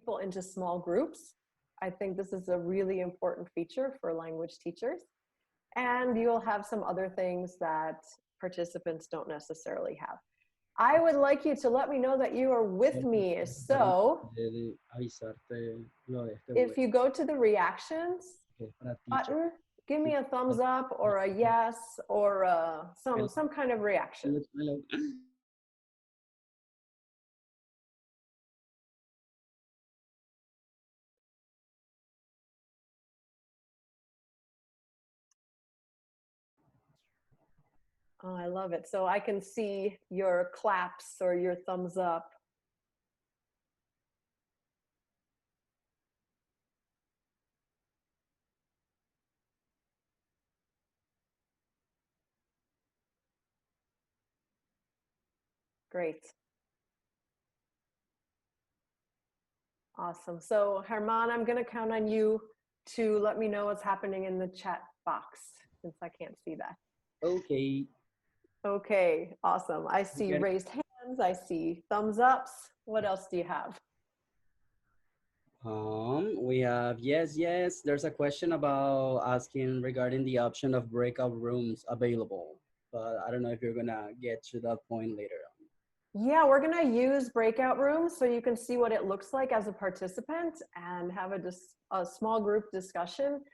people into small groups. I think this is a really important feature for language teachers. And you'll have some other things that participants don't necessarily have. I would like you to let me know that you are with me. So if you go to the reactions button, give me a thumbs up or a yes or some kind of reaction. Oh, I love it. So I can see your claps or your thumbs up. Great. Awesome. So Herman, I'm going to count on you to let me know what's happening in the chat box since I can't see that. Okay. Okay, awesome. I see raised hands. I see thumbs ups. What else do you have? We have, yes. There's a question about asking regarding the option of breakout rooms available, but I don't know if you're gonna get to that point later on. Yeah, we're gonna use breakout rooms so you can see what it looks like as a participant and have a small group discussion.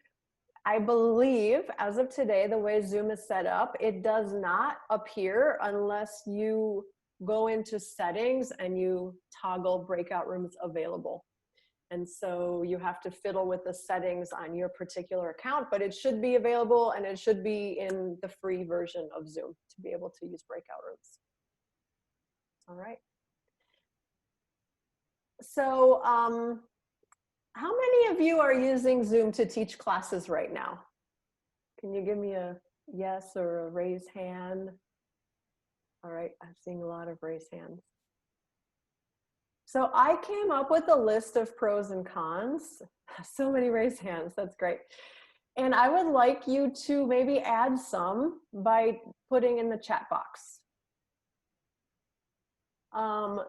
I believe as of today, the way Zoom is set up, it does not appear unless you go into settings and you toggle breakout rooms available. And so you have to fiddle with the settings on your particular account, but it should be available and it should be in the free version of Zoom to be able to use breakout rooms. All right. So how many of you are using Zoom to teach classes right now? Can you give me a yes or a raised hand? All right, I'm seeing a lot of raised hands. So I came up with a list of pros and cons. So many raised hands, that's great. And I would like you to maybe add some by putting in the chat box.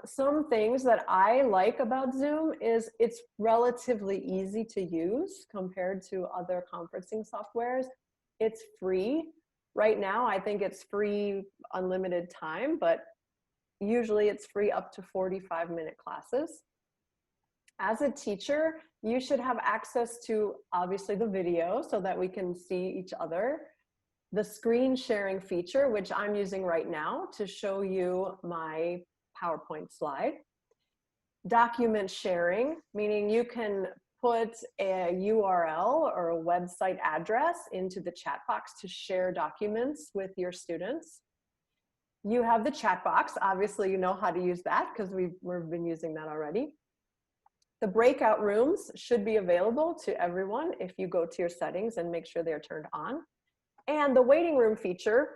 Some things that I like about Zoom is it's relatively easy to use compared to other conferencing softwares. It's free. Right now, I think it's free unlimited time, but usually it's free up to 45-minute classes. As a teacher, you should have access to obviously the video so that we can see each other. The screen sharing feature, which I'm using right now to show you my PowerPoint slide. Document sharing, meaning you can put a URL or a website address into the chat box to share documents with your students. You have the chat box. Obviously, you know how to use that because we've been using that already. The breakout rooms should be available to everyone if you go to your settings and make sure they're turned on. And the waiting room feature,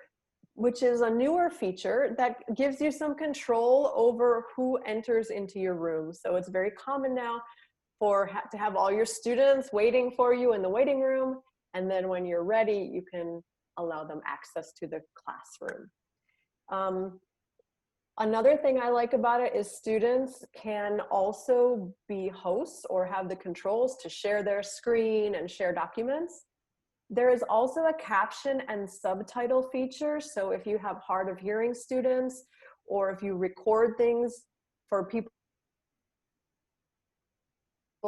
which is a newer feature that gives you some control over who enters into your room. So it's very common now to have all your students waiting for you in the waiting room. And then when you're ready, you can allow them access to the classroom. Another thing I like about it is students can also be hosts or have the controls to share their screen and share documents. There is also a caption and subtitle feature. So if you have hard of hearing students, or if you record things for people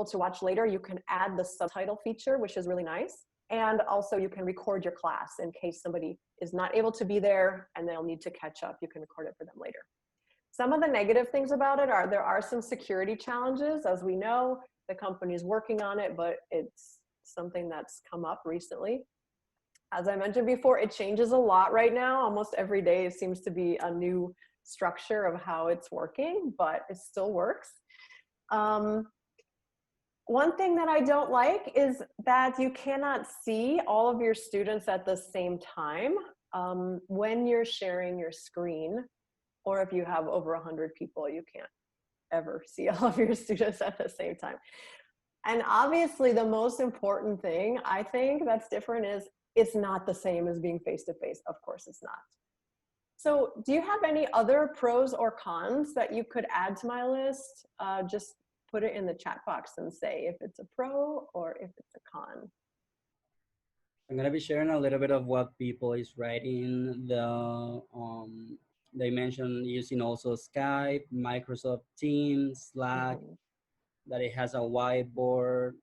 to watch later, you can add the subtitle feature, which is really nice. And also you can record your class in case somebody is not able to be there and they'll need to catch up. You can record it for them later. Some of the negative things about it are there are some security challenges. As we know, the company is working on it, but it's something that's come up recently. As I mentioned before, it changes a lot right now. Almost every day it seems to be a new structure of how it's working, but it still works. One thing that I don't like is that you cannot see all of your students at the same time when you're sharing your screen, or if you have over 100 people, you can't ever see all of your students at the same time. And obviously the most important thing I think that's different is it's not the same as being face-to-face. Of course it's not. So do you have any other pros or cons that you could add to my list? Just put it in the chat box and say if it's a pro or if it's a con. I'm gonna be sharing a little bit of what people is writing. They mentioned using also Skype, Microsoft Teams, Slack, Mhm. that it has a whiteboard,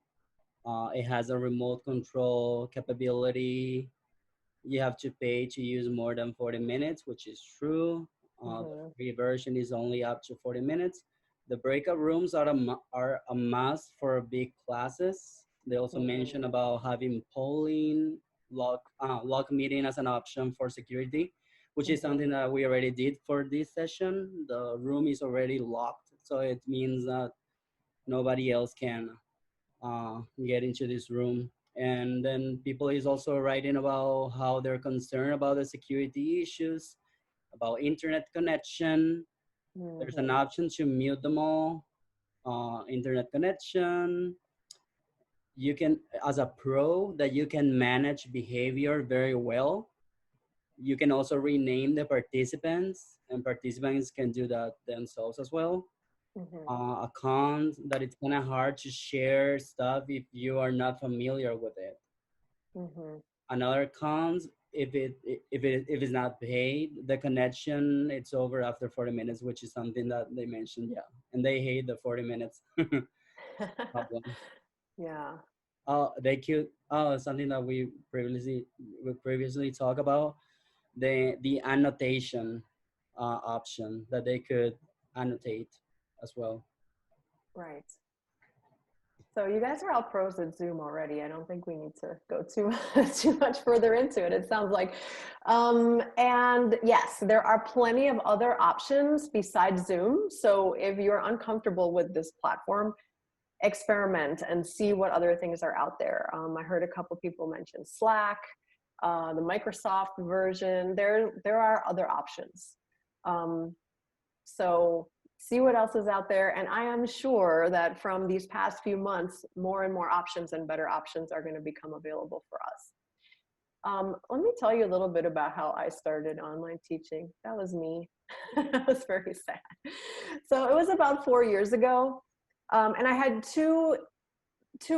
it has a remote control capability. You have to pay to use more than 40 minutes, which is true. The Mhm. free version is only up to 40 minutes. The breakout rooms are a must for big classes. They also mention Mhm. about having polling, log meeting as an option for security, which is something Mhm. that we already did for this session. The room is already locked, so it means that nobody else can get into this room. And then people is also writing about how they're concerned about the security issues, about internet connection. There's an Mhm. option to mute them all. Internet connection. You can, as a pro, that you can manage behavior very well. You can also rename the participants, and participants can do that themselves as well. Mhm. A con that it's kind of hard to share stuff if you are not familiar with it. Mhm. Another cons, if it's not paid, the connection it's over after 40 minutes, which is something that they mentioned. Yeah, and they hate the 40 minutes problem. Yeah. They could something that we previously talked about, the annotation option, that they could annotate as well. Right. So you guys are all pros at Zoom already. I don't think we need to go too too much further into it. It sounds like, and yes, there are plenty of other options besides Zoom. So if you're uncomfortable with this platform, experiment and see what other things are out there. I heard a couple people mention Slack, the Microsoft version. There are other options. Um, so see what else is out there. And I am sure that from these past few months, more and more options and better options are going to become available for us. Let me tell you a little bit about how I started online teaching. That was me. That was very sad. So it was about 4 years ago. And I had two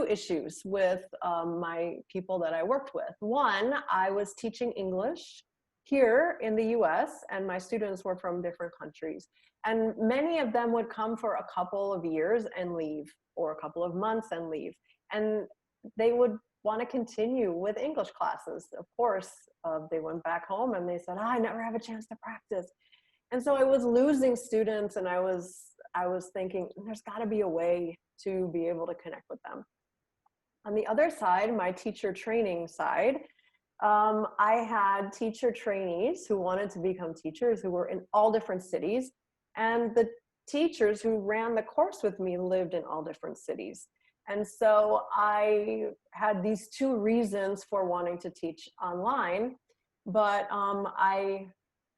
issues with my people that I worked with. One, I was teaching English here in the US, and my students were from different countries. And many of them would come for a couple of years and leave, or a couple of months and leave. And they would want to continue with English classes. Of course, they went back home and they said, oh, I never have a chance to practice. And so I was losing students, and I was thinking there's got to be a way to be able to connect with them. On the other side, my teacher training side, I had teacher trainees who wanted to become teachers who were in all different cities, and the teachers who ran the course with me lived in all different cities. And so I had these two reasons for wanting to teach online, but I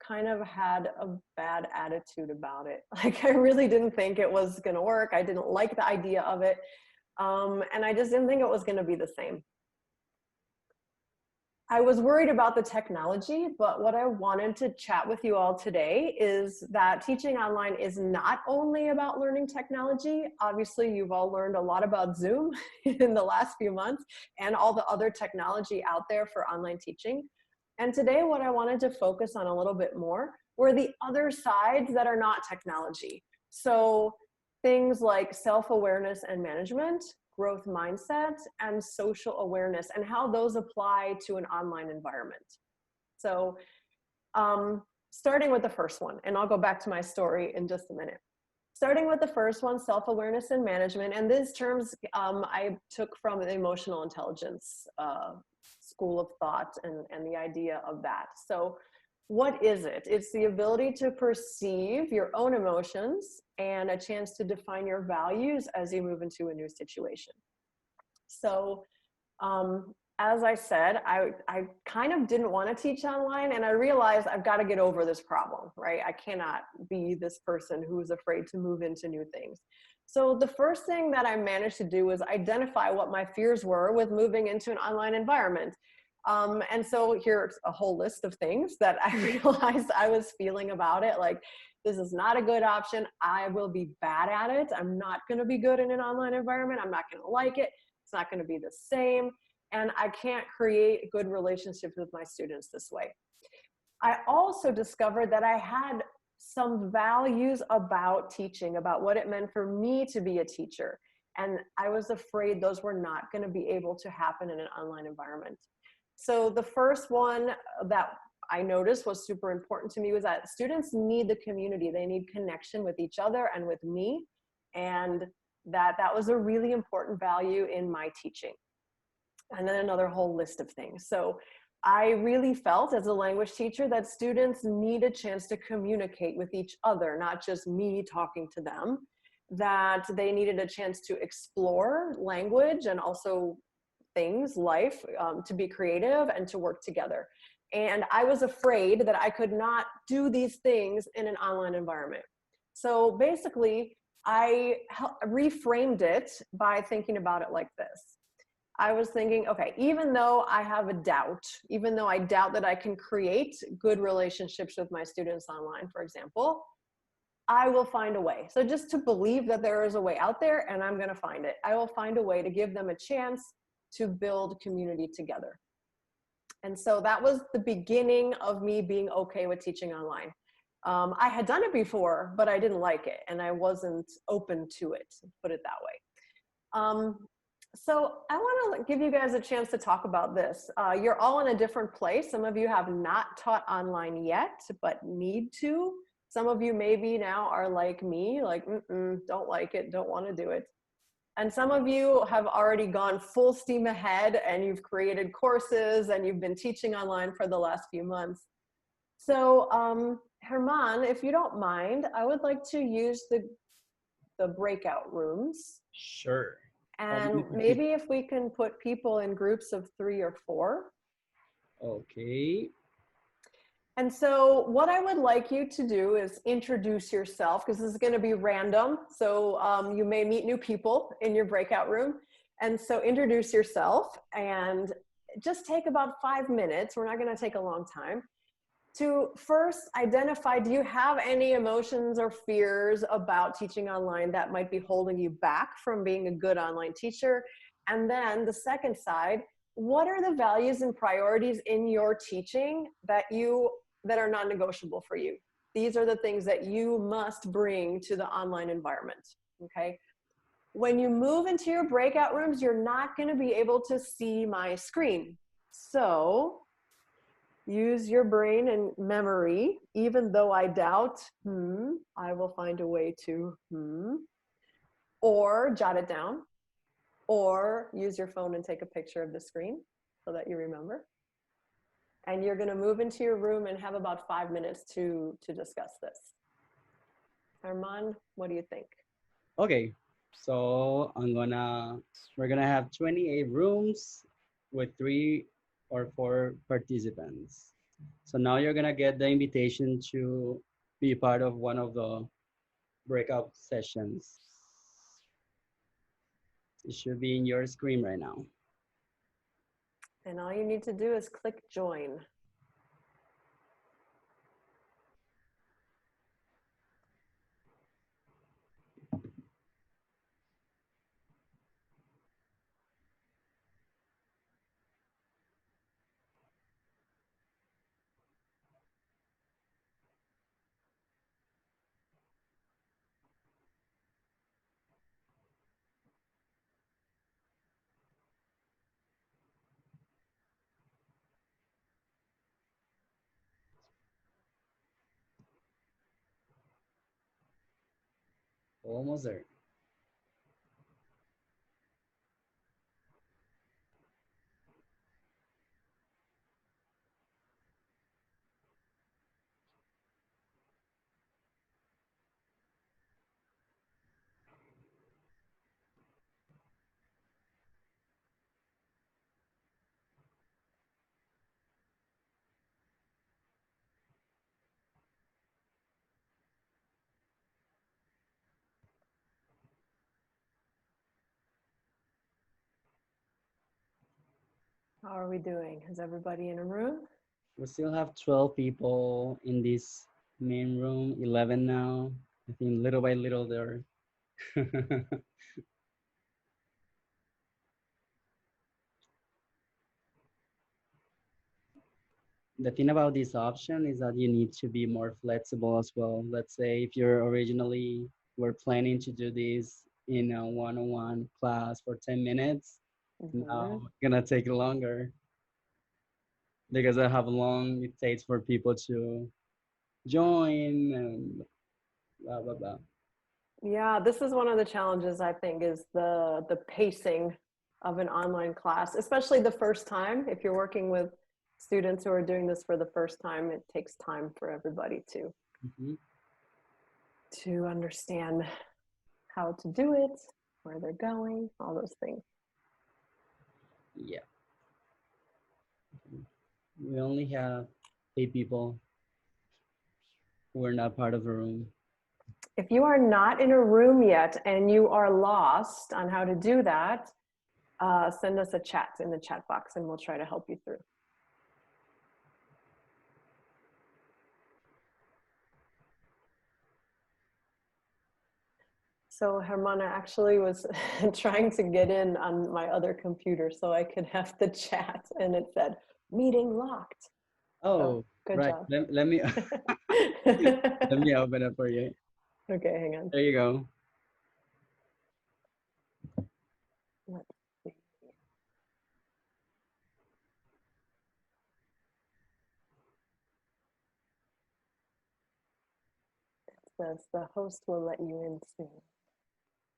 kind of had a bad attitude about it. Like, I really didn't think it was going to work. I didn't like the idea of it. And I just didn't think it was going to be the same. I was worried about the technology, but what I wanted to chat with you all today is that teaching online is not only about learning technology. Obviously, you've all learned a lot about Zoom in the last few months and all the other technology out there for online teaching. And today, what I wanted to focus on a little bit more were the other sides that are not technology. So things like self-awareness and management, growth mindset, and social awareness, and how those apply to an online environment. So starting with the first one, and I'll go back to my story in just a minute. Starting with the first one, self-awareness and management, and these terms I took from the emotional intelligence school of thought, and the idea of that. So what is it? It's the ability to perceive your own emotions and a chance to define your values as you move into a new situation. So as I said, I kind of didn't want to teach online, and I realized I've got to get over this problem, right? I cannot be this person who is afraid to move into new things. So the first thing that I managed to do was identify what my fears were with moving into an online environment. And so here's a whole list of things that I realized I was feeling about it. Like, This is not a good option. I will be bad at it. I'm not going to be good in an online environment. I'm not going to like it. It's not going to be the same. And I can't create good relationships with my students this way. I also discovered that I had some values about teaching, about what it meant for me to be a teacher. And I was afraid those were not going to be able to happen in an online environment. So the first one that I noticed was super important to me was that students need the community. They need connection with each other and with me. And that was a really important value in my teaching. And then another whole list of things. So I really felt as a language teacher that students need a chance to communicate with each other, not just me talking to them, that they needed a chance to explore language and also things, life, to be creative and to work together. And I was afraid that I could not do these things in an online environment. So basically, I reframed it by thinking about it like this. I was thinking, okay, even though I have a doubt, even though I doubt that I can create good relationships with my students online, for example, I will find a way. So just to believe that there is a way out there and I'm going to find it. I will find a way to give them a chance to build community together. And so that was the beginning of me being okay with teaching online. I had done it before, but I didn't like it and I wasn't open to it, put it that way. So I want to give you guys a chance to talk about this. You're all in a different place. Some of you have not taught online yet, but need to. Some of you maybe now are like me, like, don't like it, don't want to do it. And some of you have already gone full steam ahead and you've created courses and you've been teaching online for the last few months. So Herman, if you don't mind, I would like to use the breakout rooms. Sure. And maybe if we can put people in groups of 3 or 4. Okay. And so what I would like you to do is introduce yourself, because this is going to be random. So you may meet new people in your breakout room. And so introduce yourself and just take about 5 minutes. We're not going to take a long time. To first identify, do you have any emotions or fears about teaching online that might be holding you back from being a good online teacher? And then the second side, what are the values and priorities in your teaching that are non-negotiable for you? These are the things that you must bring to the online environment, okay? When you move into your breakout rooms, you're not going to be able to see my screen. So use your brain and memory, even though I doubt, I will find a way to, or jot it down, or use your phone and take a picture of the screen so that you remember. And you're gonna move into your room and have about 5 minutes to discuss this. Armand, what do you think? Okay. So we're gonna have 28 rooms with 3 or 4 participants. So now you're gonna get the invitation to be part of one of the breakout sessions. It should be in your screen right now. And all you need to do is click join. Almost there. How are we doing? Is everybody in a room? We still have 12 people in this Main room 11 now. I think little by little they're the thing about this option is that you need to be more flexible as well. Let's say if you're originally were planning to do this in a one-on-one class for 10 minutes, now Mhm. it's gonna take longer because of how long it takes for people to join and blah blah blah. Yeah, this is one of the challenges I think is the pacing of an online class, especially the first time. If you're working with students who are doing this for the first time, it takes time for everybody Mhm. to understand how to do it, where they're going, all those things. Yeah, we only have 8 people who are not part of the room. If you are not in a room yet and you are lost on how to do that, send us a chat in the chat box and we'll try to help you through. So Hermana actually was trying to get in on my other computer so I could have the chat, and it said meeting locked. So Oh, good right. job. Let me let me open it for you. Okay, hang on. There you go. Let's see. It says the host will let you in soon.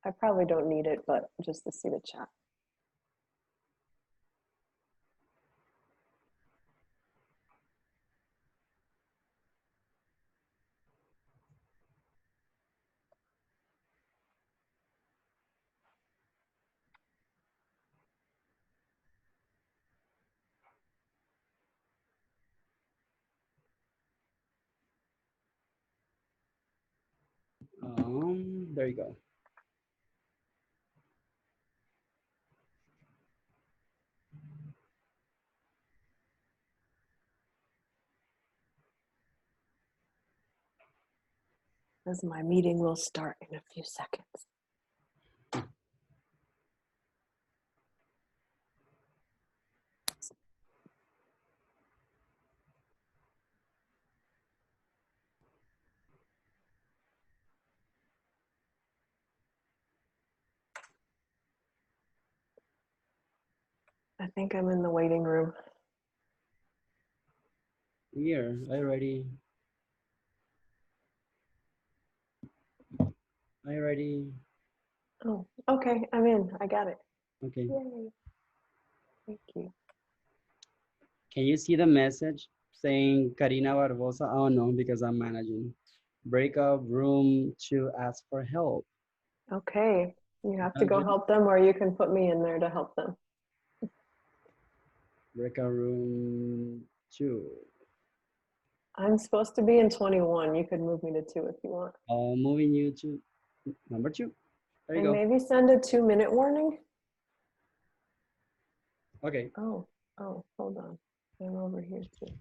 I probably don't need it, but just to see the chat. There you go. As my meeting will start in a few seconds. I think I'm in the waiting room. Here, I already. Oh, okay, I'm in. I got it. Okay. Yay. Thank you. Can you see the message saying Karina Barbosa? Oh no, because I'm managing. Breakup room to ask for help. Okay, you have to go Good. help them, or you can put me in there to help them. Breakout room 2. I'm supposed to be in 21. You could move me to 2 if you want. Moving you to number 2. There you And go. maybe send a 2-minute warning. Okay. Oh, hold on. I'm over here too.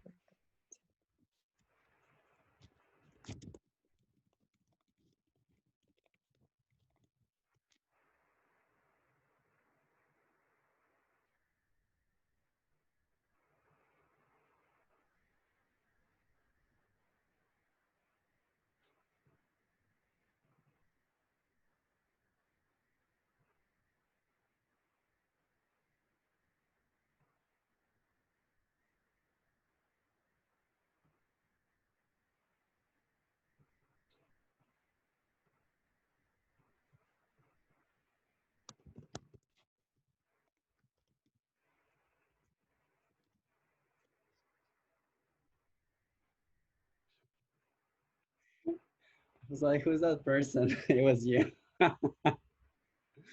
I was like, who's that person? It was you.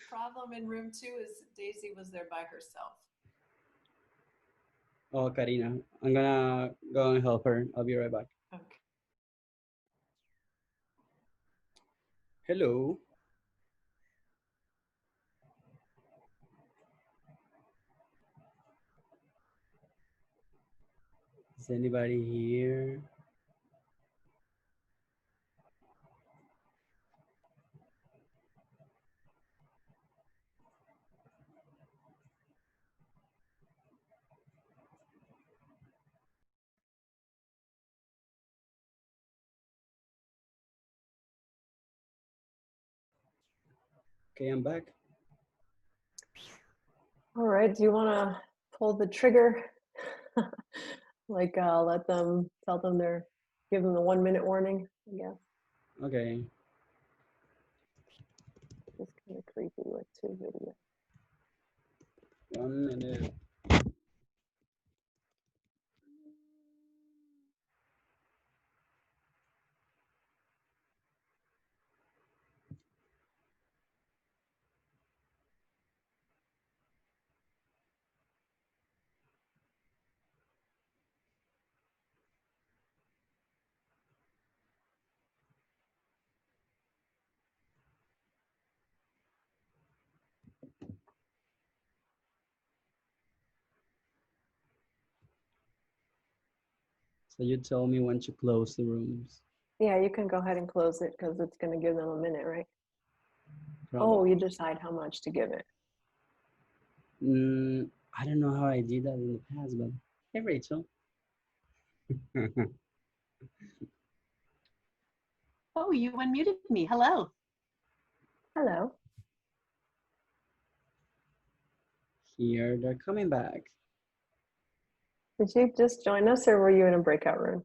Problem in room 2 is Daisy was there by herself. Oh, Karina. I'm gonna go and help her. I'll be right back. Okay. Hello. Is anybody here? Okay, I'm back. All right, do you want to pull the trigger? Like let them, tell them give them the 1 minute warning, I guess. Okay. It's kind of creepy with 2 videos. 1 minute. So you tell me when to close the rooms. Yeah, you can go ahead and close it because it's going to give them a minute, right? Probably. Oh, you decide how much to give it. I don't know how I did that in the past, but hey, Rachel. Oh, you unmuted me. Hello. Hello. Here, they're coming back. Did you just join us or were you in a breakout room?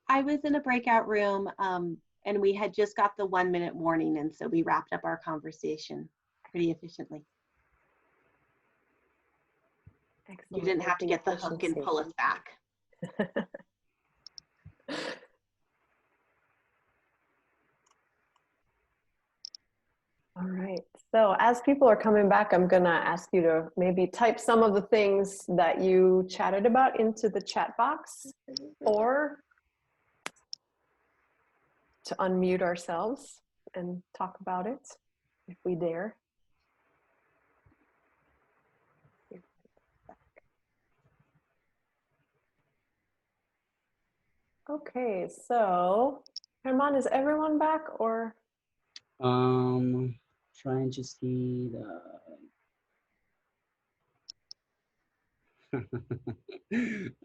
I was in a breakout room and we had just got the 1 minute warning. And so we wrapped up our conversation pretty efficiently. Excellent. You didn't have to get the hook and pull us back. All right. So as people are coming back, I'm going to ask you to maybe type some of the things that you chatted about into the chat box, or to unmute ourselves and talk about it if we dare. Okay, so Herman, is everyone back or? Trying to see the.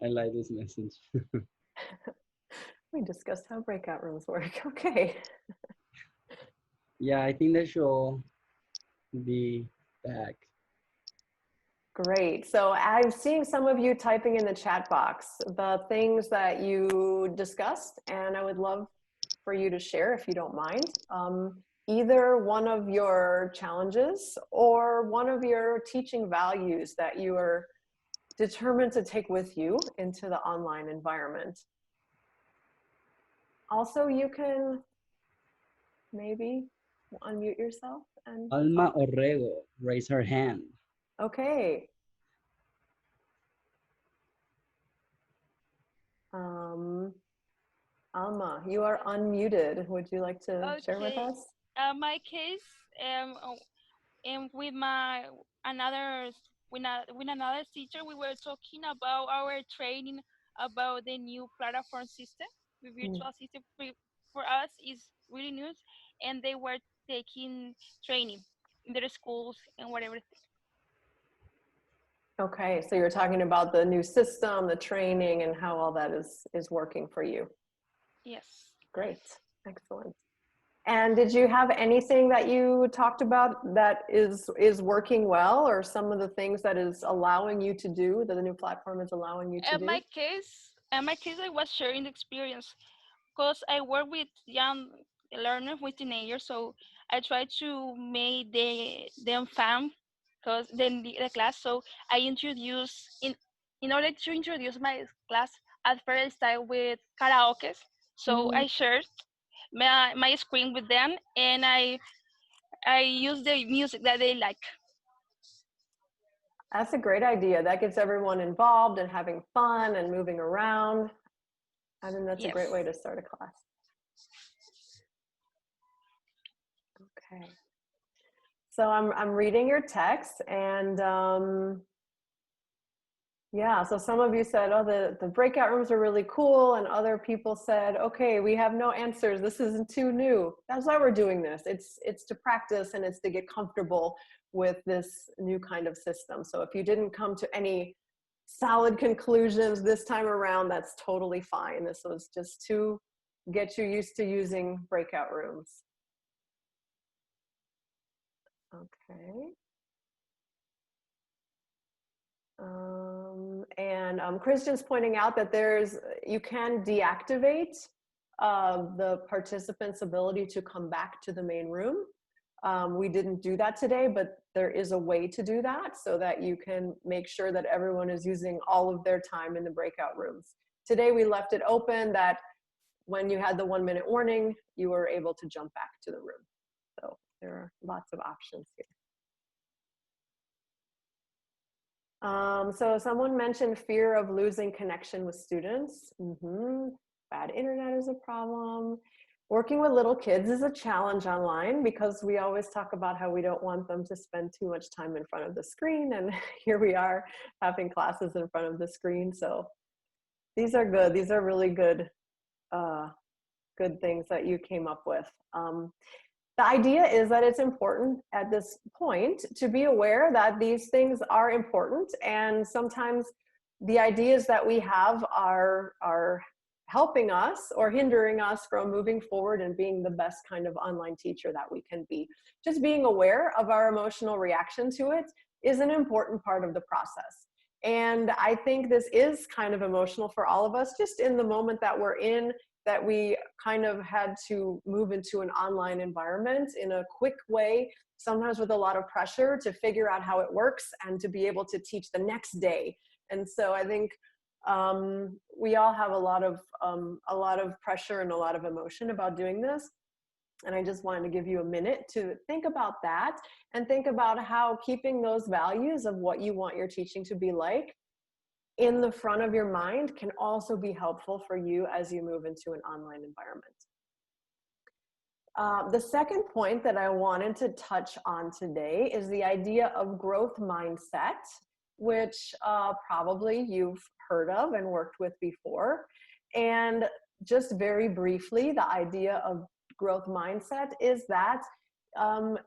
I like this message. We discussed how breakout rooms work. Okay. Yeah, I think they should all be back. Great. So I'm seeing some of you typing in the chat box the things that you discussed, and I would love for you to share, if you don't mind, either one of your challenges or one of your teaching values that you are determined to take with you into the online environment. Also, you can maybe unmute yourself and Alma Orrego, raise her hand. okay. Alma, you are unmuted. Would you like to share with us? My case, with my another with another teacher, we were talking about our training about the new platform system. The virtual system for us is really new, and they were taking training in their schools and whatever. Okay, so you're talking about the new system, the training, and how all that is working for you. Yes. Great, excellent. And did you have anything that you talked about that is working well, or some of the things that is allowing you to do, that the new platform is allowing you to do? In my case, I was sharing the experience because I work with young learners, with teenagers, so I try to make them fun because the class. So I introduce in order to introduce my class. At first, I start with karaoke, so I shared my screen with them, and I use the music that they like. That's a great idea. That gets everyone involved and having fun and moving around. I think that's a great way to start a class. Okay. So I'm reading your text, and yeah, so some of you said, oh, the breakout rooms are really cool, and other people said, okay, we have no answers. This isn't too new. That's why we're doing this. It's to practice, and it's to get comfortable with this new kind of system. So if you didn't come to any solid conclusions this time around, that's totally fine. This was just to get you used to using breakout rooms. Okay. And Christian's pointing out that you can deactivate the participants' ability to come back to the main room. We didn't do that today, but there is a way to do that so that you can make sure that everyone is using all of their time in the breakout rooms. Today we left it open that when you had the 1 minute warning, you were able to jump back to the room. So there are lots of options here. So someone mentioned fear of losing connection with students. Bad internet is a problem. Working with little kids is a challenge online because we always talk about how we don't want them to spend too much time in front of the screen, and here we are having classes in front of the screen. So these are good. These are really good, good things that you came up with. The idea is that it's important at this point to be aware that these things are important, and sometimes the ideas that we have are helping us or hindering us from moving forward and being the best kind of online teacher that we can be. Just being aware of our emotional reaction to it is an important part of the process. And I think this is kind of emotional for all of us, just in the moment that we're in, that we kind of had to move into an online environment in a quick way, sometimes with a lot of pressure to figure out how it works and to be able to teach the next day. And so I think we all have a lot of pressure and a lot of emotion about doing this. And I just wanted to give you a minute to think about that and think about how keeping those values of what you want your teaching to be like in the front of your mind can also be helpful for you as you move into an online environment. The second point that I wanted to touch on today is the idea of growth mindset, which probably you've heard of and worked with before. And just very briefly, the idea of growth mindset is that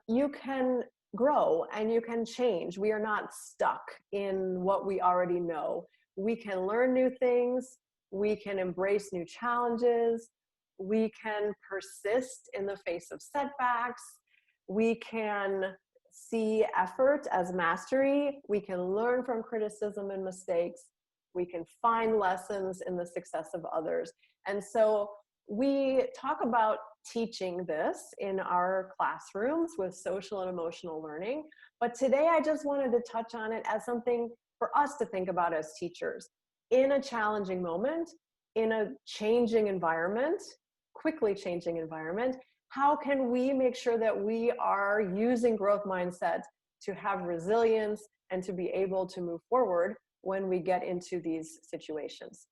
you can grow and you can change. We are not stuck in what we already know. We can learn new things. We can embrace new challenges. We can persist in the face of setbacks. We can see effort as mastery. We can learn from criticism and mistakes. We can find lessons in the success of others. And so we talk about teaching this in our classrooms with social and emotional learning. But today I just wanted to touch on it as something for us to think about as teachers. In a challenging moment, in a changing environment, quickly changing environment, how can we make sure that we are using growth mindset to have resilience and to be able to move forward when we get into these situations?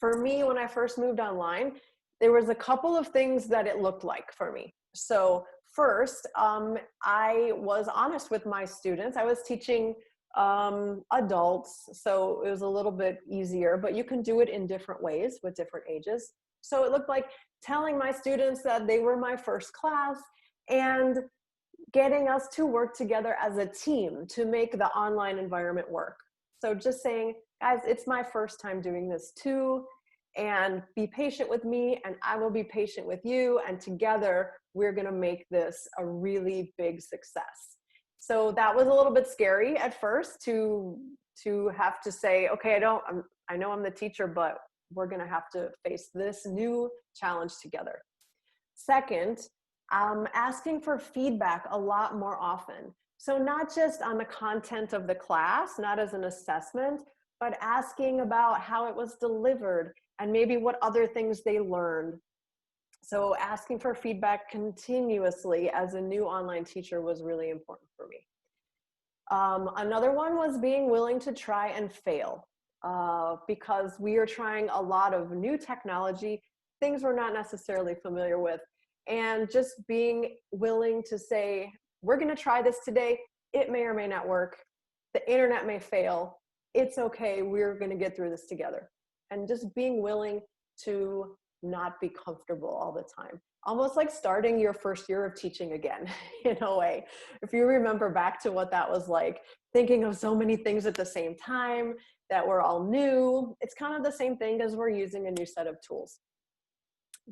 For me, when I first moved online, there was a couple of things that it looked like for me. So first, I was honest with my students. I was teaching adults, so it was a little bit easier, but you can do it in different ways with different ages. So it looked like telling my students that they were my first class and getting us to work together as a team to make the online environment work. So just saying, guys, it's my first time doing this too, and be patient with me and I will be patient with you, and together we're gonna make this a really big success. So that was a little bit scary at first to have to say, okay, I know I'm the teacher, but we're gonna have to face this new challenge together. Second, asking for feedback a lot more often. So not just on the content of the class, not as an assessment, but asking about how it was delivered and maybe what other things they learned. So asking for feedback continuously as a new online teacher was really important for me. Another one was being willing to try and fail because we are trying a lot of new technology, things we're not necessarily familiar with, and just being willing to say, we're going to try this today. It may or may not work. The internet may fail. It's okay. We're going to get through this together. And just being willing to not be comfortable all the time. Almost like starting your first year of teaching again, in a way. If you remember back to what that was like, thinking of so many things at the same time that were all new, it's kind of the same thing as we're using a new set of tools.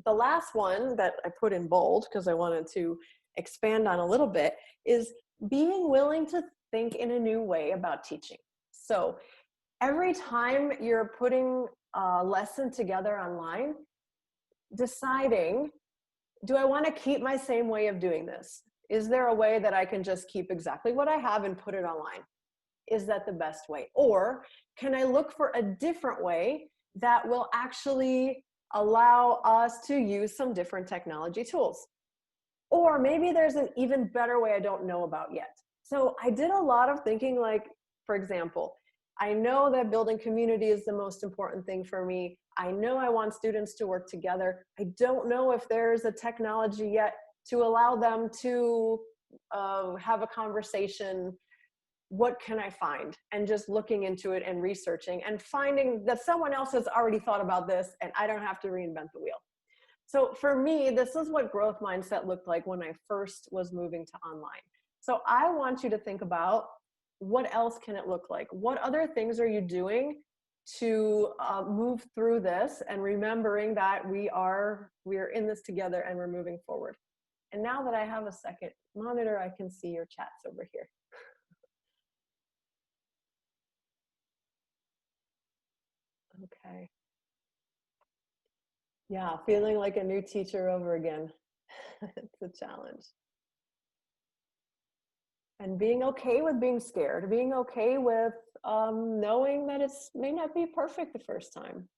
The last one that I put in bold because I wanted to expand on a little bit is being willing to think in a new way about teaching. So every time you're putting a lesson together online, deciding, do I want to keep my same way of doing this? Is there a way that I can just keep exactly what I have and put it online? Is that the best way? Or can I look for a different way that will actually allow us to use some different technology tools? Or maybe there's an even better way I don't know about yet. So I did a lot of thinking, like, for example, I know that building community is the most important thing for me. I know I want students to work together. I don't know if there's a technology yet to allow them to have a conversation. What can I find? And just looking into it and researching and finding that someone else has already thought about this and I don't have to reinvent the wheel. So for me, this is what growth mindset looked like when I first was moving to online. So I want you to think about, what else can it look like? What other things are you doing to move through this, and remembering that we're in this together and we're moving forward. And now that I have a second monitor, I can see your chats over here. Okay. Yeah, feeling like a new teacher over again. It's a challenge. And being okay with being scared, being okay with knowing that it may not be perfect the first time.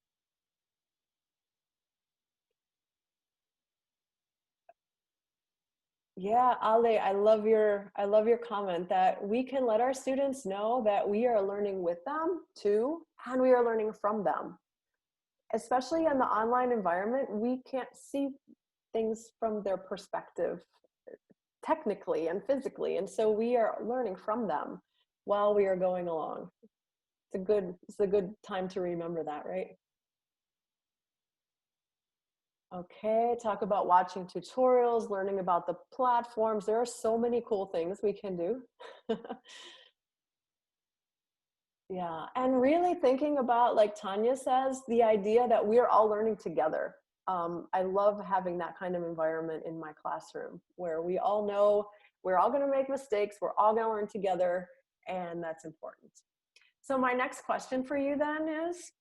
Yeah, Ale, I love your comment that we can let our students know that we are learning with them too, and we are learning from them. Especially in the online environment, we can't see things from their perspective technically and physically, and so we are learning from them while we are going along. It's a good time to remember that, right? Okay, talk about watching tutorials, learning about the platforms. There are so many cool things we can do. Yeah, and really thinking about, like Tanya says, the idea that we're all learning together. I love having that kind of environment in my classroom where we all know we're all going to make mistakes, we're all going to learn together, and that's important. So my next question for you then is,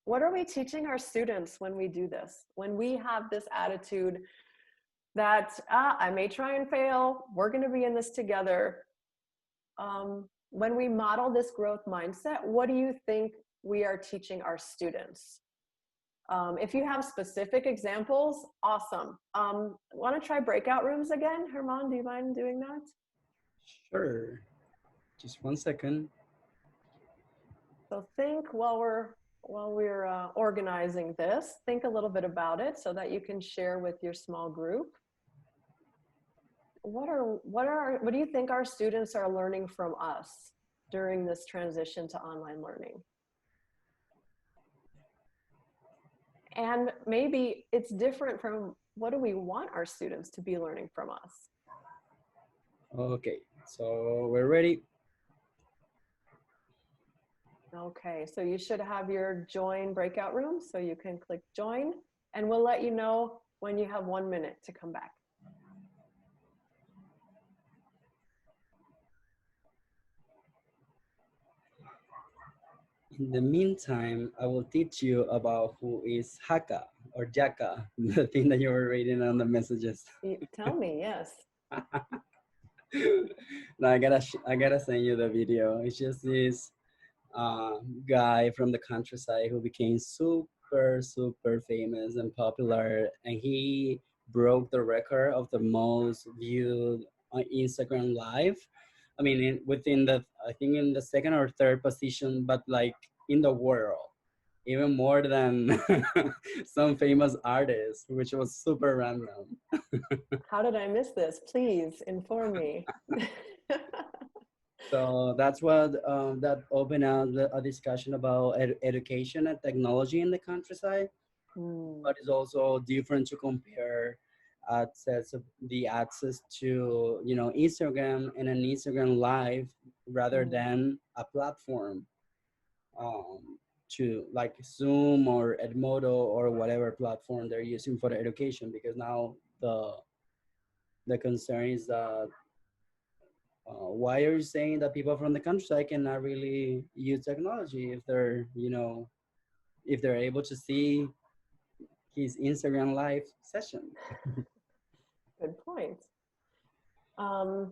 what are we teaching our students when we do this? When we have this attitude that I may try and fail, we're going to be in this together. When we model this growth mindset, what do you think we are teaching our students? If you have specific examples, awesome. Want to try breakout rooms again? Herman, do you mind doing that? Sure. Just 1 second. So think while we're organizing this, think a little bit about it so that you can share with your small group. What do you think our students are learning from us during this transition to online learning? And maybe it's different from, what do we want our students to be learning from us? Okay, so we're ready. Okay, so you should have your join breakout room, so you can click join, and we'll let you know when you have 1 minute to come back. In the meantime, I will teach you about who is Haka or Jaka, the thing that you were reading on the messages. Tell me, yes. No, I gotta send you the video. It's just this guy from the countryside who became super famous and popular, and he broke the record of the most viewed on Instagram live. I mean, within the, I think in the second or third position, but like in the world, even more than some famous artists, which was super random. How did I miss this? Please inform me. So that's what that opened out a discussion about education and technology in the countryside. But it's also different to compare access to, you know, Instagram and an Instagram live rather than a platform to like Zoom or Edmodo or whatever platform they're using for the education, because now the concern is that why are you saying that people from the countryside cannot really use technology if they're, if they're able to see his Instagram live session? Good point.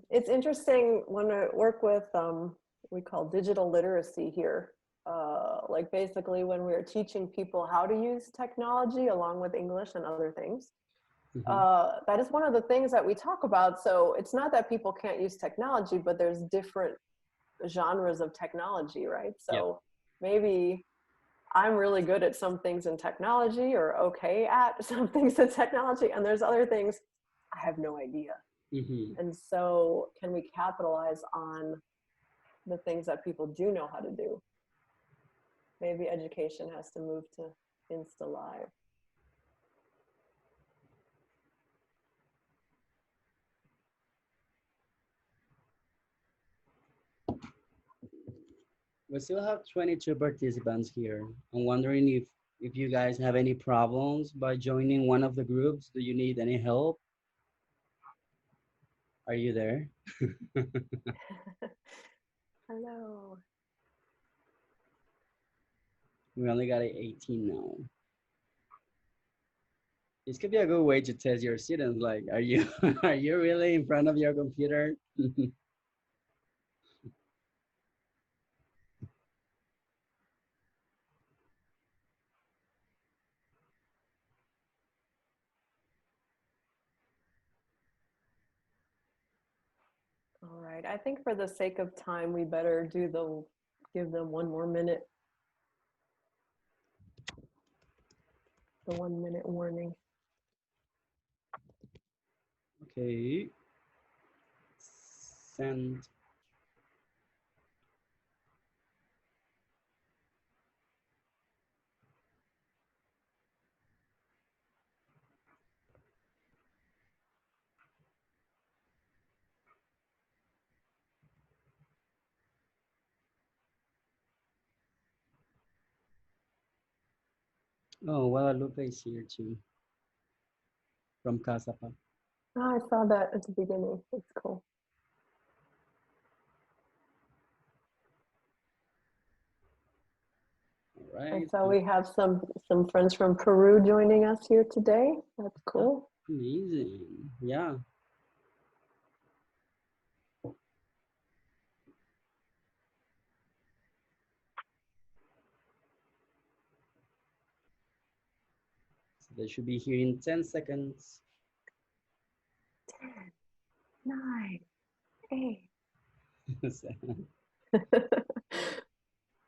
It's interesting when I work with, we call digital literacy here. Like basically when we're teaching people how to use technology along with English and other things. That is one of the things that we talk about. So it's not that people can't use technology, but there's different genres of technology, right? So maybe I'm really good at some things in technology or okay at some things in technology, and there's other things I have no idea. And so can we capitalize on the things that people do know how to do? Maybe education has to move to Insta Live. We still have 22 participants here. I'm wondering if you guys have any problems by joining one of the groups. Do you need any help? Are you there? Hello. We only got 18 now. This could be a good way to test your students. Like, are you are you really in front of your computer? All right, I think for the sake of time, we better give them 1 more minute. The 1 minute warning. Okay. Send. Oh, Guadalupe is here too. From Casapa. Oh, I saw that at the beginning. That's cool. All right. And so we have some friends from Peru joining us here today. That's cool. Amazing. Yeah. So they should be here in 10 seconds. 10, 9, 8. 7,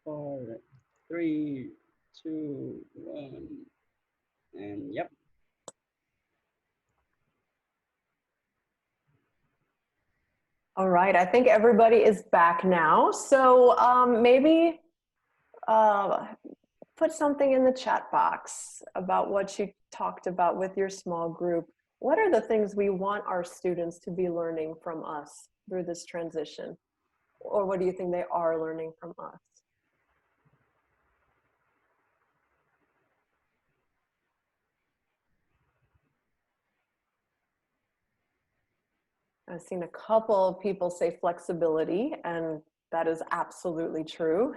4, 3, 2, 1. And yep. All right, I think everybody is back now. So maybe put something in the chat box about what you talked about with your small group. What are the things we want our students to be learning from us through this transition? Or what do you think they are learning from us? I've seen a couple of people say flexibility, and that is absolutely true.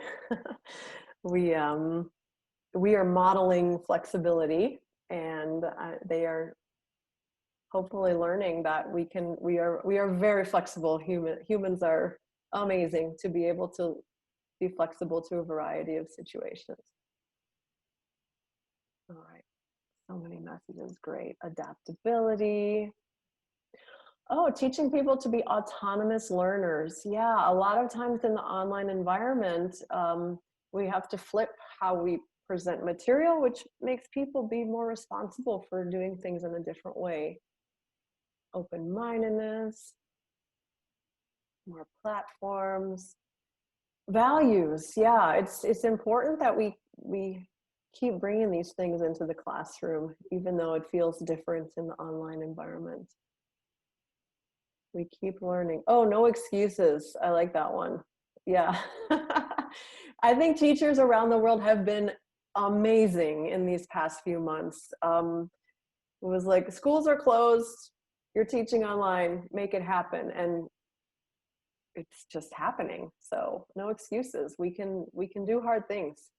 We are modeling flexibility, and they are hopefully learning that we are very flexible. Humans are amazing to be able to be flexible to a variety of situations. All right, so many messages. Great. Adaptability. Oh, teaching people to be autonomous learners. Yeah, a lot of times in the online environment, we have to flip how we present material, which makes people be more responsible for doing things in a different way. Open-mindedness, more platforms, values. Yeah, it's important that we keep bringing these things into the classroom, even though it feels different in the online environment. We keep learning. Oh, no excuses. I like that one. Yeah. I think teachers around the world have been amazing in these past few months. It was like schools are closed. You're teaching online, make it happen. And it's just happening. So no excuses. We can do hard things.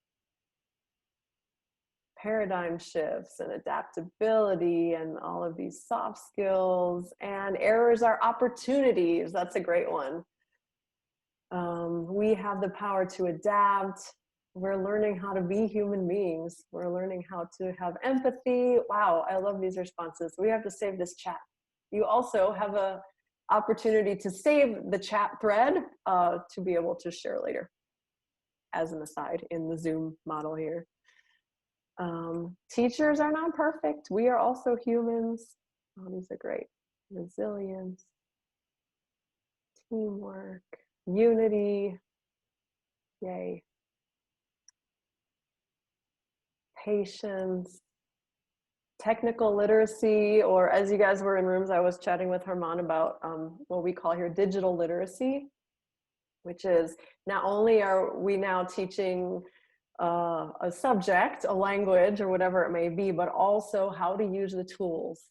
Paradigm shifts and adaptability and all of these soft skills, and errors are opportunities. That's a great one. We have the power to adapt. We're learning how to be human beings. We're learning how to have empathy. Wow, I love these responses. We have to save this chat. You also have a opportunity to save the chat thread to be able to share later, as an aside in the Zoom model here. Teachers are not perfect. We are also humans. Oh, these are great. Resilience, teamwork, unity, yay. Patience, technical literacy, or as you guys were in rooms, I was chatting with Herman about what we call here digital literacy, which is not only are we now teaching a subject, a language, or whatever it may be, but also how to use the tools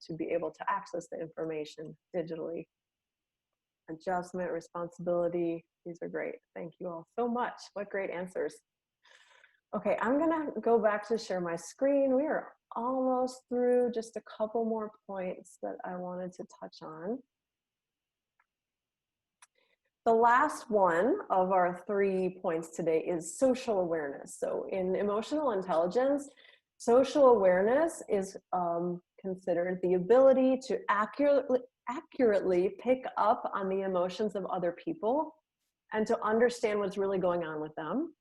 to be able to access the information digitally. Adjustment, responsibility, these are great. Thank you all so much. What great answers. Okay, I'm gonna go back to share my screen. We are almost through, just a couple more points that I wanted to touch on. The last one of our 3 points today is social awareness. So in emotional intelligence, social awareness is considered the ability to accurately pick up on the emotions of other people and to understand what's really going on with them.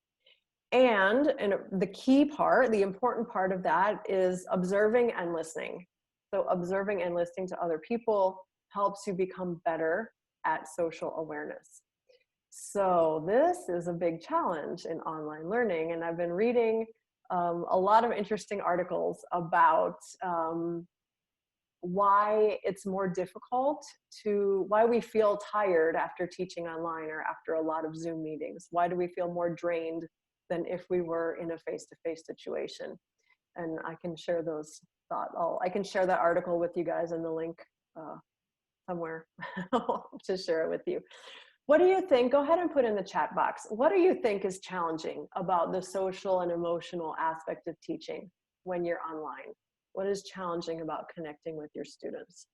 And the key part, the important part of that is observing and listening. So observing and listening to other people helps you become better at social awareness. So this is a big challenge in online learning. And I've been reading a lot of interesting articles about why it's more difficult why we feel tired after teaching online or after a lot of Zoom meetings. Why do we feel more drained than if we were in a face-to-face situation? And I can share those thoughts. I can share that article with you guys in the link somewhere to share it with you. What do you think? Go ahead and put in the chat box. What do you think is challenging about the social and emotional aspect of teaching when you're online? What is challenging about connecting with your students?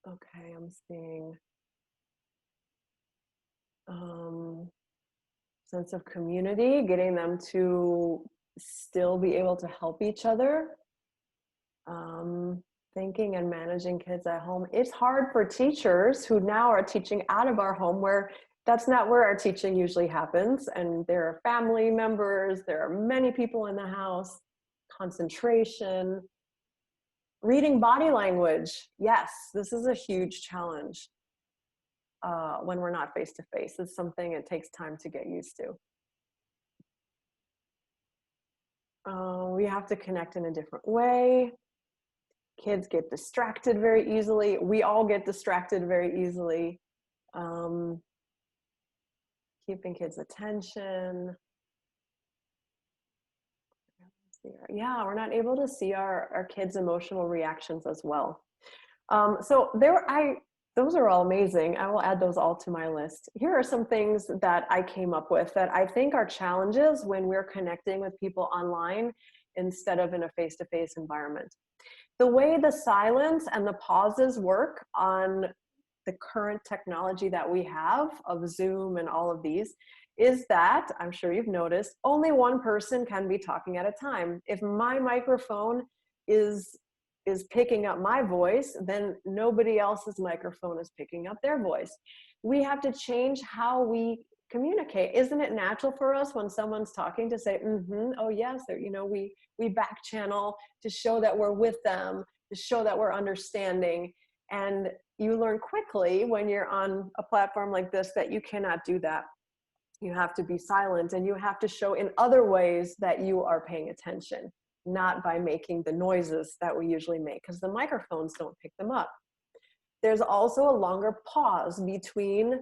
Okay, I'm seeing sense of community, getting them to still be able to help each other. Thinking and managing kids at home. It's hard for teachers who now are teaching out of our home, where that's not where our teaching usually happens. And there are family members, there are many people in the house, concentration, reading body language. Yes, this is a huge challenge when we're not face-to-face. It's something it takes time to get used to. We have to connect in a different way. Kids get distracted very easily. We all get distracted very easily. Keeping kids' attention. Yeah, we're not able to see our kids' emotional reactions as well. So those are all amazing. I will add those all to my list. Here are some things that I came up with that I think are challenges when we're connecting with people online instead of in a face-to-face environment. The way the silence and the pauses work on the current technology that we have of Zoom and all of these is that, I'm sure you've noticed, only one person can be talking at a time. If my microphone is picking up my voice, then nobody else's microphone is picking up their voice. We have to change how we communicate. Isn't it natural for us when someone's talking to say, oh yes, we back channel to show that we're with them, to show that we're understanding. And you learn quickly when you're on a platform like this that you cannot do that. You have to be silent, and you have to show in other ways that you are paying attention, not by making the noises that we usually make, because the microphones don't pick them up. There's also a longer pause between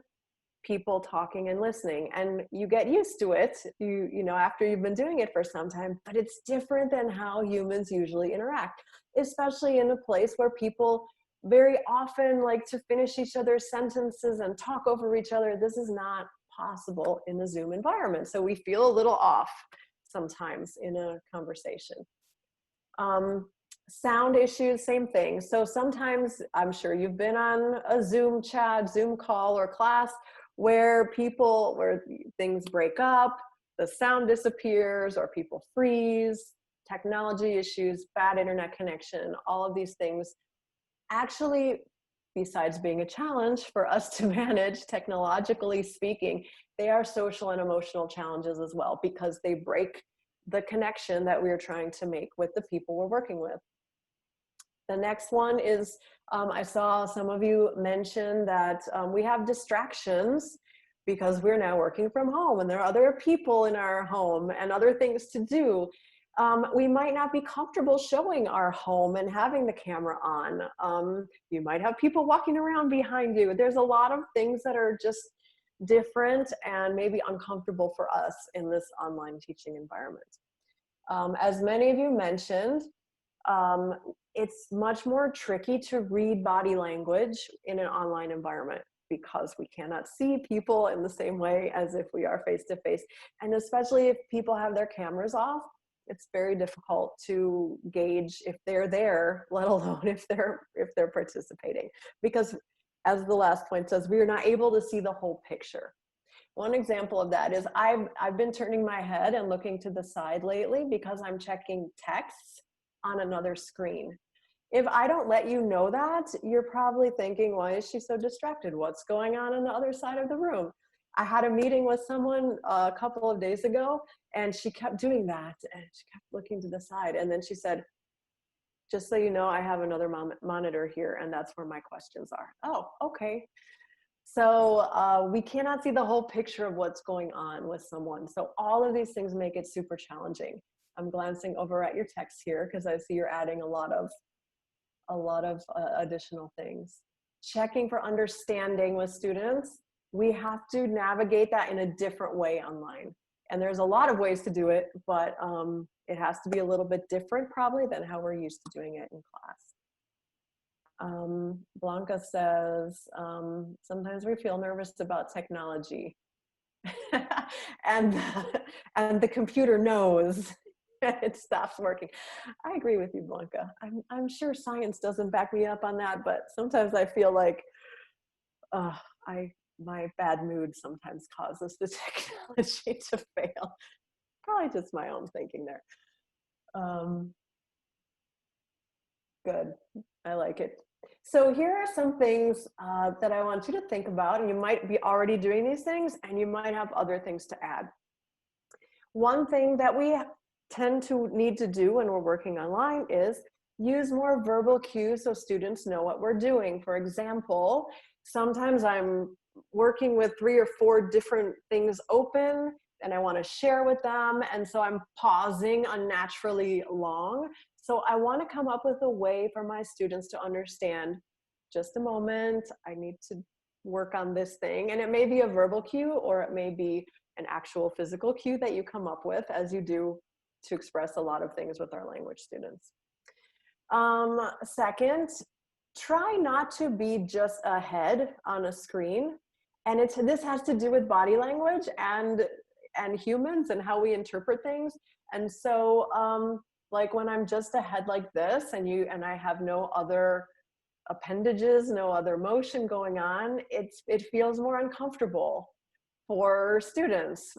people talking and listening, and you get used to it, you know, after you've been doing it for some time, but it's different than how humans usually interact, especially in a place where people very often like to finish each other's sentences and talk over each other. This is not possible in the Zoom environment. So we feel a little off sometimes in a conversation. Sound issues, same thing. So sometimes, I'm sure you've been on a Zoom chat, Zoom call or class where things break up, the sound disappears, or people freeze, technology issues, bad internet connection, all of these things. Actually, besides being a challenge for us to manage, technologically speaking, they are social and emotional challenges as well, because they break the connection that we're trying to make with the people we're working with. The next one is, I saw some of you mention that we have distractions because we're now working from home and there are other people in our home and other things to do. We might not be comfortable showing our home and having the camera on. You might have people walking around behind you. There's a lot of things that are just different and maybe uncomfortable for us in this online teaching environment. As many of you mentioned, it's much more tricky to read body language in an online environment because we cannot see people in the same way as if we are face to face. And especially if people have their cameras off, it's very difficult to gauge if they're there, let alone if they're participating. Because as the last point says, we are not able to see the whole picture. One example of that is I've been turning my head and looking to the side lately because I'm checking texts on another screen. If I don't let you know that, you're probably thinking, why is she so distracted? What's going on the other side of the room? I had a meeting with someone a couple of days ago, and she kept doing that, and she kept looking to the side. And then she said, just so you know, I have another monitor here, and that's where my questions are. Oh, okay. So we cannot see the whole picture of what's going on with someone. So all of these things make it super challenging. I'm glancing over at your text here because I see you're adding a lot of additional things. Checking for understanding with students. We have to navigate that in a different way online. And there's a lot of ways to do it, but it has to be a little bit different probably than how we're used to doing it in class. Blanca says, sometimes we feel nervous about technology. and the computer knows it stops working. I agree with you, Blanca. I'm sure science doesn't back me up on that, but sometimes I feel like my bad mood sometimes causes the technology to fail. Probably just my own thinking there. Good, I like it. So here are some things that I want you to think about, and you might be already doing these things, and you might have other things to add. One thing that we tend to need to do when we're working online is use more verbal cues so students know what we're doing. For example, sometimes I'm working with 3 or 4 different things open and I want to share with them, and so I'm pausing unnaturally long. So I want to come up with a way for my students to understand, just a moment, I need to work on this thing. And it may be a verbal cue, or it may be an actual physical cue that you come up with, as you do to express a lot of things with our language students. Second, try not to be just a head on a screen. And this has to do with body language and humans and how we interpret things. And so like when I'm just a head like this and I have no other appendages, no other motion going on, it feels more uncomfortable for students.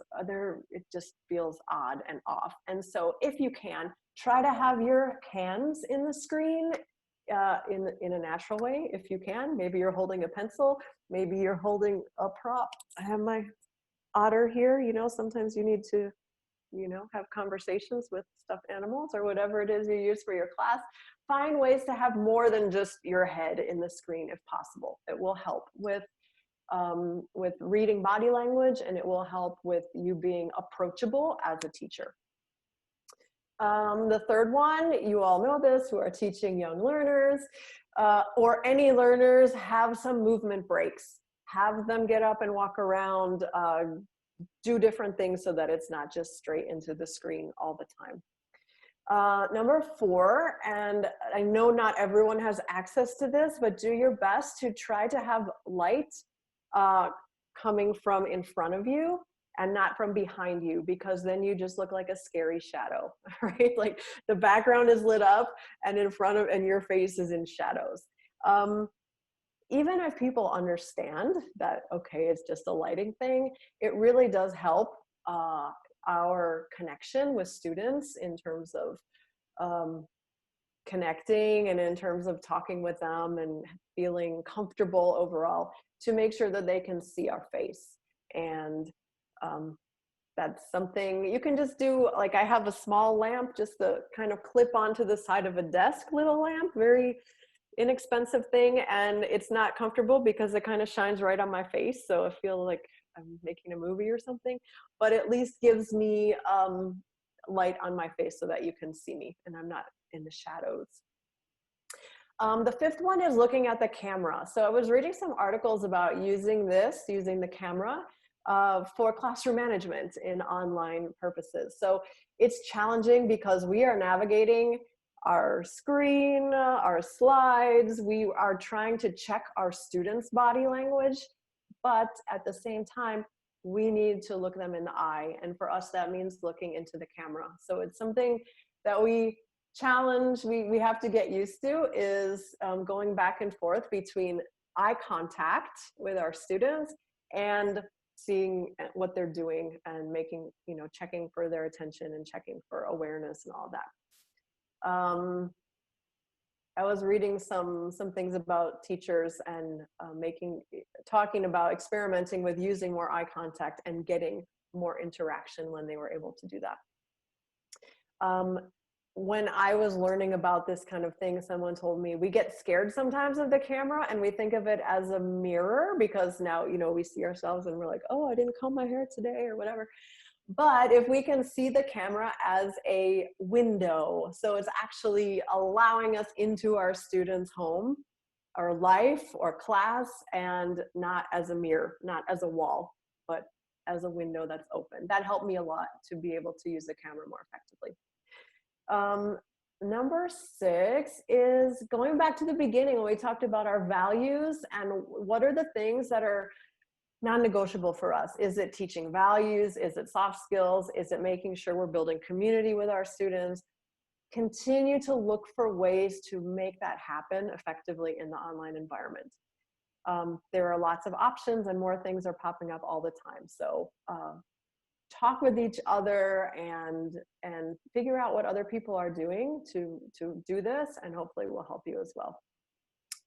It just feels odd and off. And so if you can, try to have your hands in the screen in a natural way, if you can. Maybe you're holding a pencil, maybe you're holding a prop. I have my otter here, sometimes you need to, have conversations with stuffed animals or whatever it is you use for your class. Find ways to have more than just your head in the screen if possible. It will help with reading body language, and it will help with you being approachable as a teacher. The third one, you all know this, who are teaching young learners or any learners, have some movement breaks. have them get up and walk around, do different things so that it's not just straight into the screen all the time. Number 4, and I know not everyone has access to this, but do your best to try to have light coming from in front of you and not from behind you, because then you just look like a scary shadow, right? Like the background is lit up and in front of, and your face is in shadows. Even if people understand that, okay, it's just a lighting thing, it really does help our connection with students in terms of connecting and in terms of talking with them and feeling comfortable overall, to make sure that they can see our face. And that's something you can just do. Like I have a small lamp, just the kind of clip onto the side of a desk little lamp, very inexpensive thing, and it's not comfortable because it kind of shines right on my face, so I feel like I'm making a movie or something, but at least gives me light on my face so that you can see me and I'm not in the shadows. The 5th one is looking at the camera. So I was reading some articles about using the camera for classroom management in online purposes. So it's challenging because we are navigating our screen, our slides. We are trying to check our students' body language, but at the same time, we need to look them in the eye. And for us, that means looking into the camera. So it's something that we have to get used to, is going back and forth between eye contact with our students and seeing what they're doing and making, checking for their attention and checking for awareness and all that. I was reading some things about teachers and talking about experimenting with using more eye contact and getting more interaction when they were able to do that. When I was learning about this kind of thing, someone told me we get scared sometimes of the camera and we think of it as a mirror, because now, we see ourselves and we're like, oh, I didn't comb my hair today or whatever. But if we can see the camera as a window, so it's actually allowing us into our students' home or life or class, and not as a mirror, not as a wall, but as a window that's open. That helped me a lot to be able to use the camera more effectively. Number 6 is going back to the beginning when we talked about our values and what are the things that are non-negotiable for us. Is it teaching values? Is it soft skills? Is it making sure we're building community with our students? Continue to look for ways to make that happen effectively in the online environment. There are lots of options and more things are popping up all the time. So talk with each other and figure out what other people are doing to do this, and hopefully will help you as well.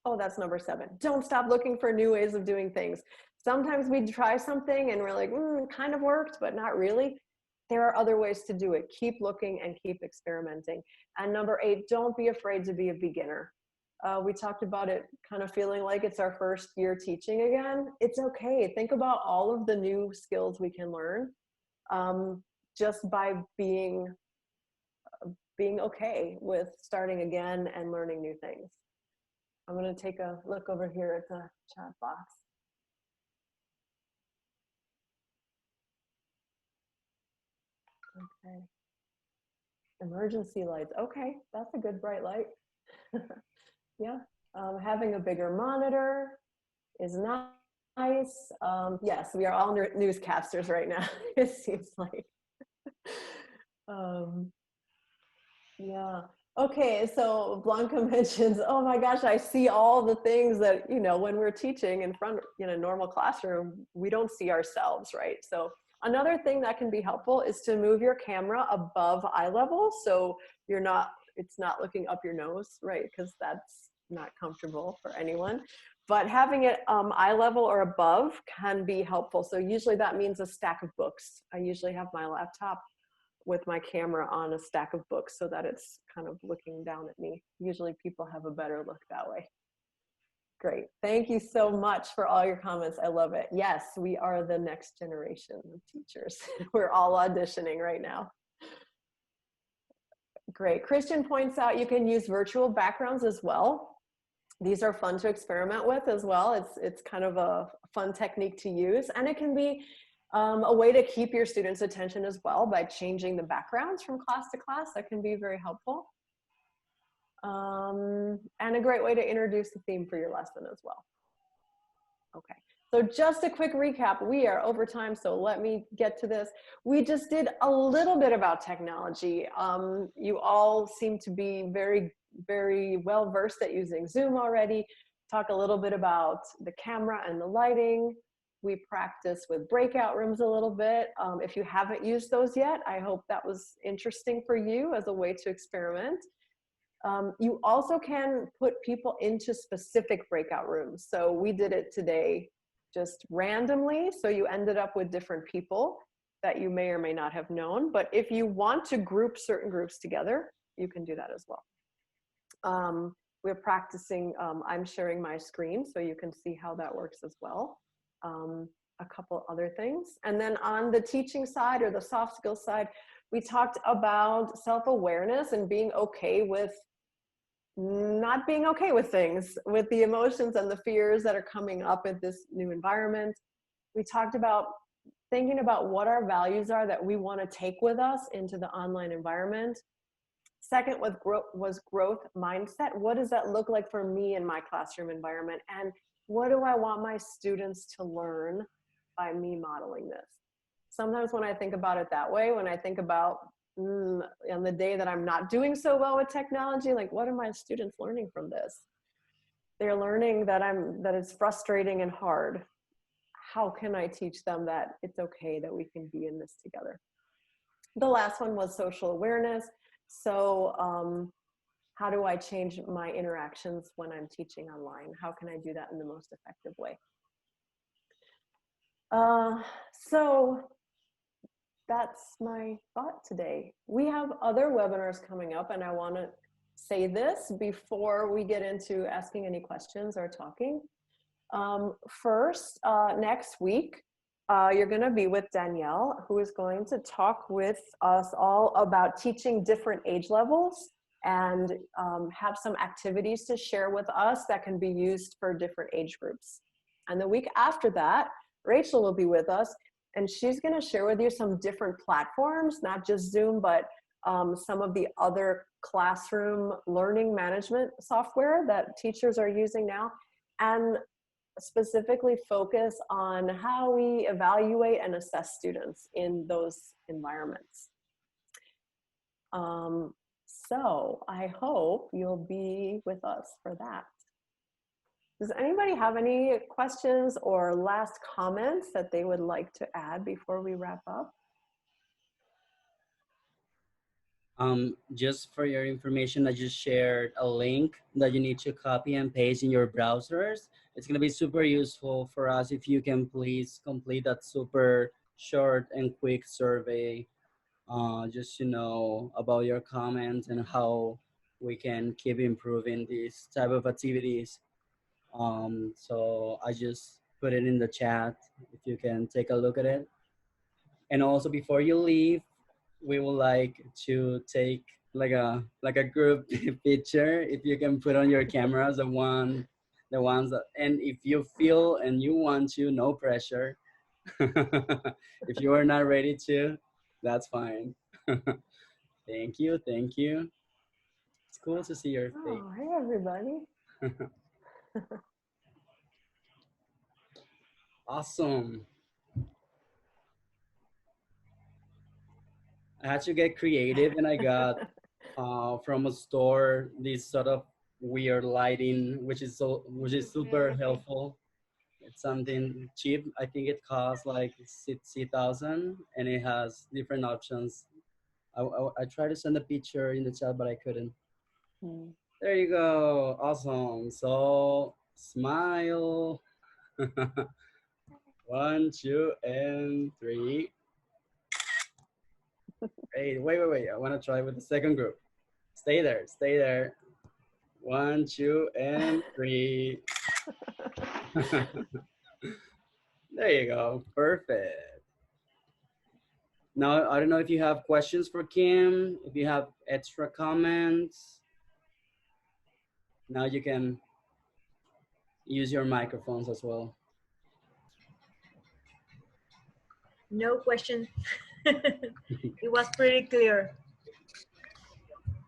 Oh, that's number 7. Don't stop looking for new ways of doing things. Sometimes we try something and we're like, it kind of worked, but not really. There are other ways to do it. Keep looking and keep experimenting. And number 8, don't be afraid to be a beginner. We talked about it kind of feeling like it's our first year teaching again. It's okay. Think about all of the new skills we can learn just by being okay with starting again and learning new things. I'm going to take a look over here at the chat box. Okay. Emergency lights. Okay, that's a good bright light. Yeah. Having a bigger monitor is nice. Yes, we are all newscasters right now, it seems like. Yeah. Okay, so Blanca mentions, oh my gosh, I see all the things that, when we're teaching in front, in a normal classroom, we don't see ourselves, right? So another thing that can be helpful is to move your camera above eye level, so it's not looking up your nose, right? Because that's not comfortable for anyone. But having it eye level or above can be helpful. So usually that means a stack of books. I usually have my laptop with my camera on a stack of books so that it's kind of looking down at me. Usually people have a better look that way. Great. Thank you so much for all your comments. I love it. Yes, we are the next generation of teachers. We're all auditioning right now. Great. Christian points out you can use virtual backgrounds as well. These are fun to experiment with as well. It's kind of a fun technique to use, and it can be a way to keep your students' attention as well by changing the backgrounds from class to class. That can be very helpful. And a great way to introduce the theme for your lesson as well. Okay, so just a quick recap. We are over time, so let me get to this. We just did a little bit about technology. You all seem to be very, very well versed at using Zoom already. Talk a little bit about the camera and the lighting. We practice with breakout rooms a little bit. If you haven't used those yet, I hope that was interesting for you as a way to experiment. You also can put people into specific breakout rooms. So we did it today just randomly. So you ended up with different people that you may or may not have known. But if you want to group certain groups together, you can do that as well. We're practicing, I'm sharing my screen so you can see how that works as well. A couple other things. And then on the teaching side or the soft skills side, we talked about self-awareness and being okay with not being okay with things, with the emotions and the fears that are coming up in this new environment. We talked about thinking about what our values are that we want to take with us into the online environment. Second was growth mindset. What does that look like for me in my classroom environment? And what do I want my students to learn by me modeling this? Sometimes when I think about it that way, when I think about on the day that I'm not doing so well with technology, like what are my students learning from this? They're learning that it's frustrating and hard. How can I teach them that it's okay that we can be in this together? The last one was social awareness. So how do I change my interactions when I'm teaching online? How can I do that in the most effective way? So that's my thought today. We have other webinars coming up, and I want to say this before we get into asking any questions or talking. First, next week, you're going to be with Danielle, who is going to talk with us all about teaching different age levels and have some activities to share with us that can be used for different age groups. And the week after that, Rachel will be with us, and she's going to share with you some different platforms, not just Zoom, but some of the other classroom learning management software that teachers are using now, and specifically focus on how we evaluate and assess students in those environments. So I hope you'll be with us for that. Does anybody have any questions or last comments that they would like to add before we wrap up? Just for your information, I just shared a link that you need to copy and paste in your browsers. It's going to be super useful for us if you can please complete that super short and quick survey, just to know about your comments and how we can keep improving these type of activities. So I just put it in the chat if you can take a look at it. And also before you leave, we would like to take like a group picture. If you can put on your cameras the ones that, and if you feel and you want to, no pressure. If you are not ready to, that's fine. Thank you, thank you. It's cool to see your face. Oh, hey everybody. Awesome. I had to get creative, and I got from a store this sort of weird lighting, which is super helpful. It's something cheap. I think it costs like 60,000, and it has different options. I tried to send a picture in the chat, but I couldn't. There you go. Awesome. So smile. 1, 2, and 3. Hey, wait. I want to try with the second group. Stay there. 1, 2, and 3. There you go. Perfect. Now, I don't know if you have questions for Kim, if you have extra comments. Now you can use your microphones as well. No question. It was pretty clear.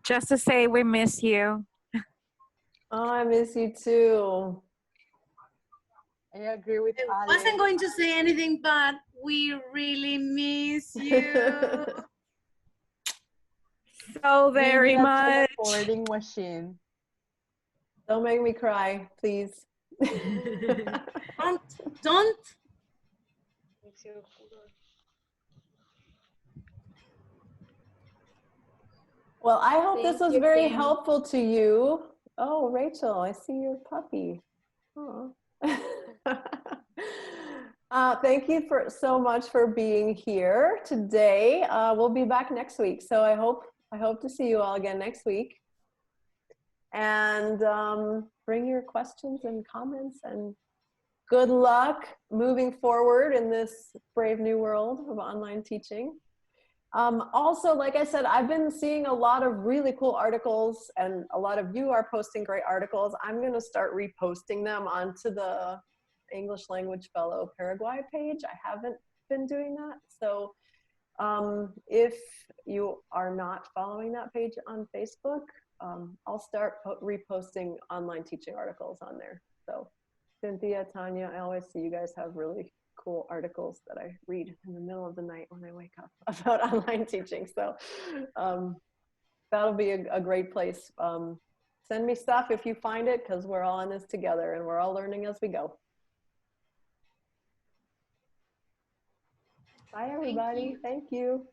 Just to say we miss you. Oh, I miss you too. I agree with I Ale. wasn't going to say anything, but we really miss you. So very Leave it at the much. recording machine. Don't make me cry, please. Don't. Well, I hope this Thank was you, very Kim. helpful to you. Oh, Rachel, I see your puppy. Oh. Thank you so much for being here today. We'll be back next week. So I hope to see you all again next week. And bring your questions and comments, and good luck moving forward in this brave new world of online teaching. Also, like I said, I've been seeing a lot of really cool articles, and a lot of you are posting great articles. I'm going to start reposting them onto the English Language Fellow Paraguay page. I haven't been doing that. So if you are not following that page on Facebook, I'll start reposting online teaching articles on there. So Cynthia, Tanya, I always see you guys have really cool articles that I read in the middle of the night when I wake up about online teaching. So that'll be a great place. Send me stuff if you find it, because we're all in this together and we're all learning as we go. Bye, everybody. Thank you.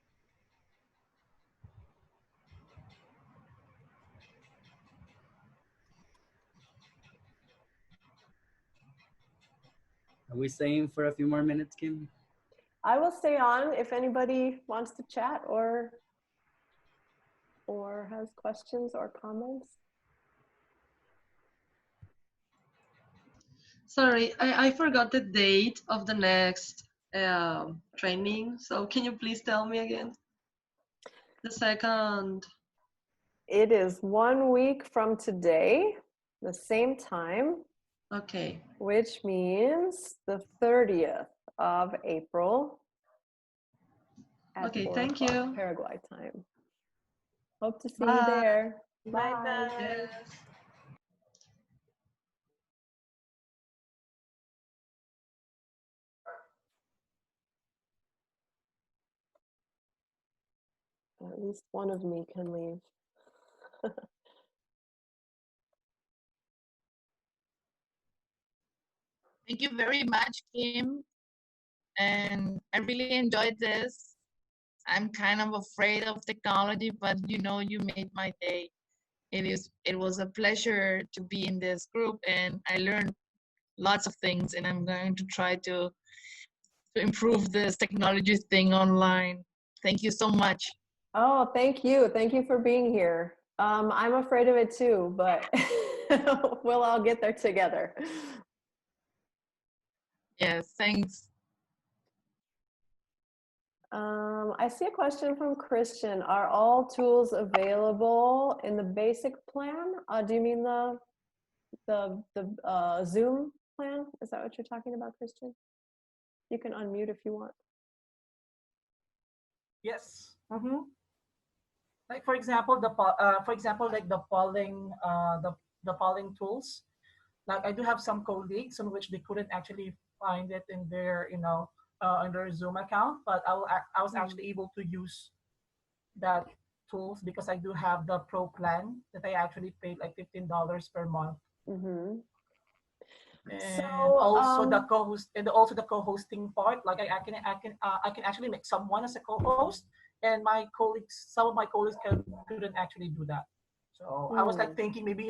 Are we staying for a few more minutes, Kim? I will stay on if anybody wants to chat or has questions or comments. Sorry, I forgot the date of the next training. So can you please tell me again? The second. It is 1 week from today, the same time. Okay. Which means the 30th of April. Okay, 4 thank o'clock you. Paraguay time. Hope to see Bye. you there. Bye-bye. Yes. At least one of me can leave. Thank you very much, Kim. And I really enjoyed this. I'm kind of afraid of technology, but you know, you made my day. It was a pleasure to be in this group, and I learned lots of things, and I'm going to try to improve this technology thing online. Thank you so much. Oh, thank you. Thank you for being here. I'm afraid of it too, but we'll all get there together. Yes, thanks. I see a question from Christian. Are all tools available in the basic plan? Do you mean the Zoom plan? Is that what you're talking about, Christian? You can unmute if you want. Yes. Mm-hmm. Like for example, like the polling tools. Like I do have some colleagues on which they couldn't actually find it in their in their Zoom account, but I was actually able to use that tools because I do have the pro plan that I actually paid like $15 per month. Mm-hmm. And So, also the co-host, and also the co-hosting part. Like I can actually make someone as a co-host, and some of my colleagues couldn't actually do that. So I was like thinking maybe